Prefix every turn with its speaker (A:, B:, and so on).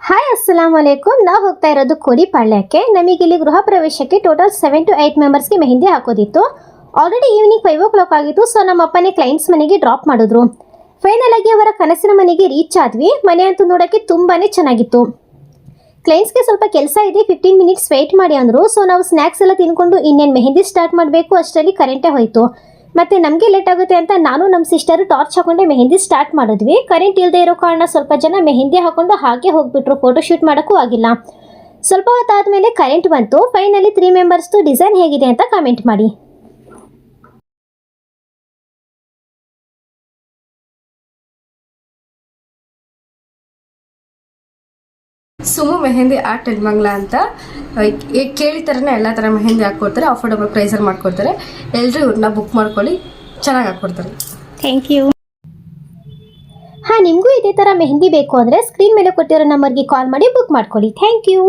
A: Hi ಅಸ್ಸಲಾಂ ವಲೈಕುಮ್. ನಾವು ಹೋಗ್ತಾ ಇರೋದು ಕೋಡಿಪಾಳ್ಯಕ್ಕೆ. ನಮಗೆ ಇಲ್ಲಿ ಗೃಹ ಪ್ರವೇಶಕ್ಕೆ ಟೋಟಲ್ 7 to 8 ಮೆಂಬರ್ಸ್ಗೆ ಮೆಹಂದಿ ಹಾಕೋದಿತ್ತು. ಆಲ್ರೆಡಿ ಈವ್ನಿಂಗ್ 5 o'clock ಆಗಿತ್ತು. ಸೊ ನಮ್ಮ ಅಪ್ಪನೇ ಕ್ಲೈಂಟ್ಸ್ ಮನೆಗೆ ಡ್ರಾಪ್ ಮಾಡಿದ್ರು. ಫೈನಲ್ ಆಗಿ ಅವರ ಕನಸಿನ ಮನೆಗೆ ರೀಚ್ ಆದ್ವಿ. ಮನೆ ಅಂತೂ ನೋಡೋಕ್ಕೆ ತುಂಬಾನೇ ಚೆನ್ನಾಗಿತ್ತು. ಕ್ಲೈಂಟ್ಸ್ಗೆ ಸ್ವಲ್ಪ ಕೆಲಸ ಇದೆ, 15 ಮಿನಿಟ್ಸ್ ವೆಯ್ಟ್ ಮಾಡಿ ಅಂದರು. ಸೊ ನಾವು ಸ್ನ್ಯಾಕ್ಸ್ ಎಲ್ಲ ತಿನ್ಕೊಂಡು ಇನ್ನೇನು ಮೆಹಂದಿ ಸ್ಟಾರ್ಟ್ ಮಾಡಬೇಕು, ಅಷ್ಟರಲ್ಲಿ ಕರೆಂಟೇ ಹೋಯಿತು. ಮತ್ತು ನಮಗೆ ಲೇಟ್ ಆಗುತ್ತೆ ಅಂತ ನಾನು ನಮ್ಮ ಸಿಸ್ಟರು ಟಾರ್ಚ್ ಹಾಕೊಂಡೆ ಮೆಹಂದಿ ಸ್ಟಾರ್ಟ್ ಮಾಡಿದ್ವಿ. ಕರೆಂಟ್ ಇಲ್ಲದೆ ಇರೋ ಕಾರಣ ಸ್ವಲ್ಪ ಜನ ಮೆಹಂದಿ ಹಾಕೊಂಡು ಹಾಗೆ ಹೋಗ್ಬಿಟ್ರು, ಫೋಟೋ ಶೂಟ್ ಮಾಡೋಕ್ಕೂ ಆಗಿಲ್ಲ. ಸ್ವಲ್ಪ ಹೊತ್ತಾದಮೇಲೆ ಕರೆಂಟ್ ಬಂತು. ಫೈನಲಿ 3 ಮೆಂಬರ್ಸ್ದು ಡಿಸೈನ್ ಹೇಗಿದೆ ಅಂತ ಕಮೆಂಟ್ ಮಾಡಿ.
B: ಸುಮು ಮೆಹಂದಿ ಆರ್ಟ್ ಯಲಮಂಗಲ ಅಂತ ಕೇಳಿ ಥರನೇ ಎಲ್ಲ ಥರ ಮೆಹಂದಿ ಹಾಕ್ಕೊಡ್ತಾರೆ. ಅಫೋರ್ಡಬಲ್ ಪ್ರೈಸಲ್ಲಿ ಮಾಡ್ಕೊಡ್ತಾರೆ. ಎಲ್ಲರೂ ಇವ್ರನ್ನ ಬುಕ್ ಮಾಡ್ಕೊಳ್ಳಿ, ಚೆನ್ನಾಗಿ ಹಾಕ್ಕೊಡ್ತಾರೆ.
A: Thank you. ಹಾಂ, ನಿಮಗೂ ಇದೇ ಥರ ಮೆಹಂದಿ ಬೇಕು ಅಂದರೆ ಸ್ಕ್ರೀನ್ ಮೇಲೆ ಕೊಟ್ಟಿರೋ ನಂಬರ್ಗೆ ಕಾಲ್ ಮಾಡಿ ಬುಕ್ ಮಾಡ್ಕೊಳ್ಳಿ. Thank you.